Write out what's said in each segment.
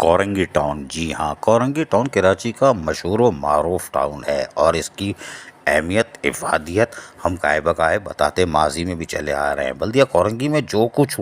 Korangi town, जी हाँ, Korangi town Karachi का मशहूर व मारूफ टाउन है और इसकी अहमियत इफादियत हम काहे बकाए बताते माजी में भी चले आ रहे हैं। बल्दिया कोरंगी में जो कुछ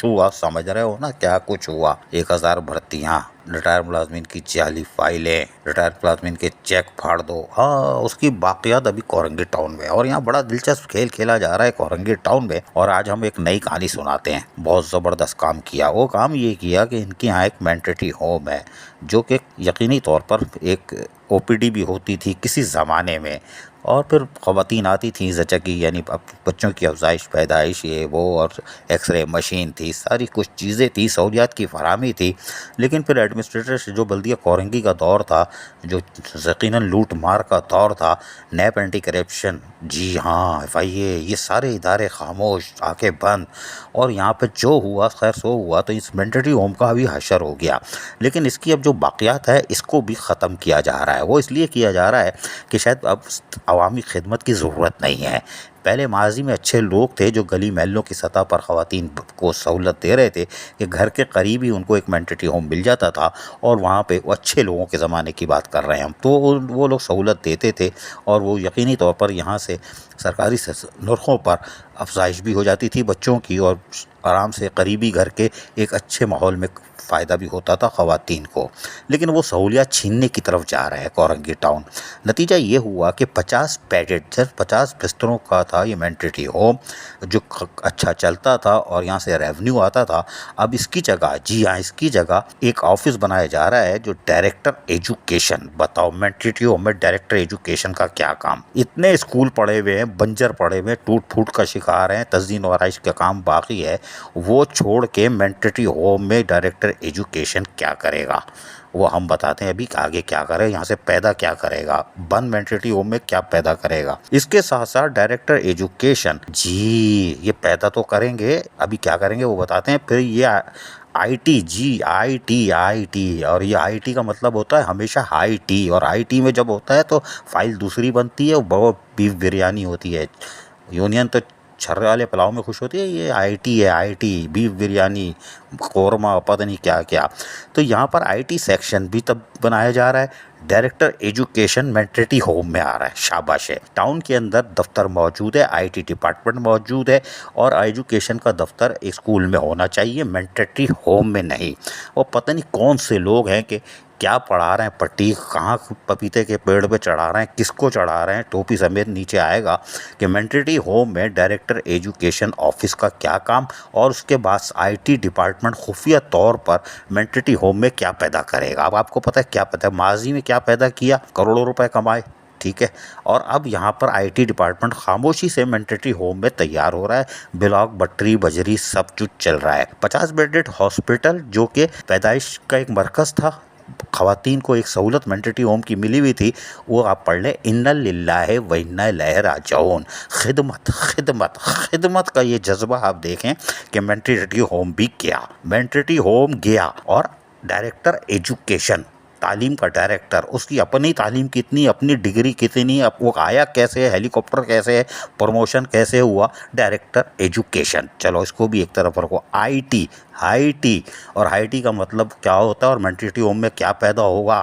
हुआ समझ रहे हो ना, क्या कुछ हुआ। 1000 भर्तियाँ, रिटायर मुलाजमीन की जाली फाइलें, रिटायर मुलाजमीन के चेक फाड़ दो। हाँ, उसकी बाकियात अभी कोरंगी टाउन में, और यहाँ बड़ा दिलचस्प खेल खेला जा रहा है कोरंगी टाउन में। और आज हम एक नई कहानी सुनाते हैं। बहुत ज़बरदस्त काम किया। वो काम ये किया कि इनके यहाँ एक मेंटरी होम है, जो कि यकीनी तौर पर एक ओपीडी भी होती थी किसी ज़माने में। और फिर ख़वातीन आती थीं ज़चगी, यानी बच्चों की अफजाइश पैदाइश ये वो, और एक्सरे मशीन थी, सारी कुछ चीज़ें थी, सहूलियात की फराहमी थी। लेकिन फिर एडमिनिस्ट्रेटर से जो बल्दिया कोरंगी का दौर था, जो यकीनन लूट मार का दौर था, नैप एंटी करप्शन, जी हाँ, FIA, ये सारे इदारे खामोश, आंखें बंद। और यहाँ पे जो हुआ खैर सो हुआ, तो इस मेंटरी होम का अभी हशर हो गया। लेकिन इसकी अब जो बाकियात है इसको भी ख़त्म किया जा रहा है। वो इसलिए किया जा रहा है कि शायद अब अवामी खिदमत की ज़रूरत नहीं है। पहले माजी में अच्छे लोग थे जो गली महलों की सतह पर ख़वातीन को सहूलत दे रहे थे कि घर के करीब ही उनको एक मेंटरी होम मिल जाता था, और वहाँ पे वो अच्छे लोगों के ज़माने की बात कर रहे हैं हम, तो वो लोग सहूलत देते थे। और वो यकीनी तौर पर यहाँ से सरकारी नरखों पर अफजाइश भी हो जाती थी बच्चों की, और आराम से करीबी घर के एक अच्छे माहौल में फ़ायदा भी होता था ख़वातीन को। लेकिन वो सहूलियत छीनने की तरफ जा रहा है कोरंगी टाउन। नतीजा ये हुआ कि 50 बेडेड, सिर्फ 50 बिस्तरों का था ये मेंटरी होम, जो अच्छा चलता था और यहाँ से रेवेन्यू आता था। अब इसकी जगह, जी हाँ, इसकी जगह एक ऑफिस बनाया जा रहा है जो डायरेक्टर एजुकेशन। बताओ, मेंटरी होम में डायरेक्टर एजुकेशन का क्या काम। इतने स्कूल पड़े हुए हैं, बंजर पड़े हुए हैं, टूट फूट का शिकार हैं, तज़ीन व आराइश का काम बाकी है। वो छोड़ के मेंटरी होम में डायरेक्टर एजुकेशन क्या करेगा, वो हम बताते हैं अभी आगे क्या करे, यहाँ से पैदा क्या करेगा, बंद मेंटरी होम में क्या पैदा करेगा। इसके साथ साथ डायरेक्टर एजुकेशन, जी, ये पैदा तो करेंगे, अभी क्या करेंगे वो बताते हैं। फिर ये IT, जी, IT, और ये IT का मतलब होता है हमेशा हाई टी, और IT में जब होता है तो फाइल दूसरी बनती है, वो बीफ बिरयानी होती है। यूनियन तो छर्रे वाले पुलाव में खुश होती है, ये IT है, IT बीफ बिरयानी, कौरमा, पता नहीं क्या क्या। तो यहाँ पर IT सेक्शन भी तब बनाया जा रहा है। डायरेक्टर एजुकेशन मेंटरी होम में आ रहा है, शाबाश है। टाउन के अंदर दफ्तर मौजूद है, IT डिपार्टमेंट मौजूद है, और एजुकेशन का दफ्तर एक स्कूल में होना चाहिए, मेंटरी होम में नहीं। और पता नहीं कौन से लोग हैं कि क्या पढ़ा रहे हैं, पट्टी कहाँ पपीते के पेड़ पे चढ़ा रहे हैं, किसको चढ़ा रहे हैं, टोपी समेत नीचे आएगा कि मेंटरी होम में डायरेक्टर एजुकेशन ऑफिस का क्या काम, और उसके बाद IT डिपार्टमेंट खुफिया तौर पर मेंटरी होम में क्या पैदा करेगा। अब आपको पता है क्या पता है माजी में क्या पैदा किया, करोड़ों रुपए कमाए, ठीक है। और अब यहाँ पर IT डिपार्टमेंट खामोशी से मेंटरी होम में तैयार हो रहा है, ब्लॉक बट्टरी बजरी सब कुछ चल रहा है। 50 बेडेड हॉस्पिटल जो कि पैदाइश का एक मरकज़ था, ख़वातीन को एक सहूलत मेंटरी होम की मिली हुई थी, वो आप पढ़ लें, इन्ना लिल्लाहि व इन्ना इलैहि राजिऊन। खिदमत खिदमत खिदमत का ये जज्बा आप देखें कि मेंटरी होम भी गया, मेंटरी होम गया। और डायरेक्टर एजुकेशन, तालीम का डायरेक्टर, उसकी अपनी तालीम कितनी, अपनी डिग्री कितनी, अब वो आया कैसे, हेलीकॉप्टर कैसे है, प्रमोशन कैसे हुआ, डायरेक्टर एजुकेशन। चलो इसको भी एक तरफ रखो। IT और IT का मतलब क्या होता है, और मेंटरी होम में क्या पैदा होगा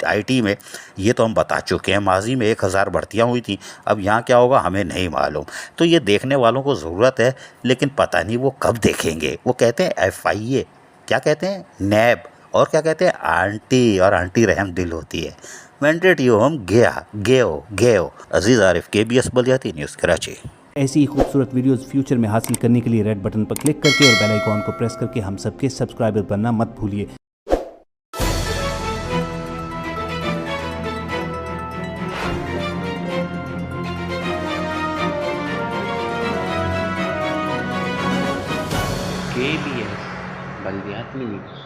IT में, ये तो हम बता चुके हैं। माजी में 1000 भर्तियाँ हुई थी, अब यहाँ क्या होगा हमें नहीं मालूम। तो ये देखने वालों को ज़रूरत है, लेकिन पता नहीं वो कब देखेंगे। वो कहते हैं FIA, क्या कहते हैं, नैब, और क्या कहते हैं, आंटी, और आंटी रहम दिल होती है। मेंटरी होम गया, गयो। अजीज़ आरिफ, KBS बलियाती न्यूज़, कराची। ऐसी ही खूबसूरत वीडियोस फ्यूचर में हासिल करने के लिए रेड बटन पर क्लिक करके और बेल आइकॉन को प्रेस करके हम सबके सब्सक्राइबर बनना मत भूलिए। KBS बलियाती न्यूज़।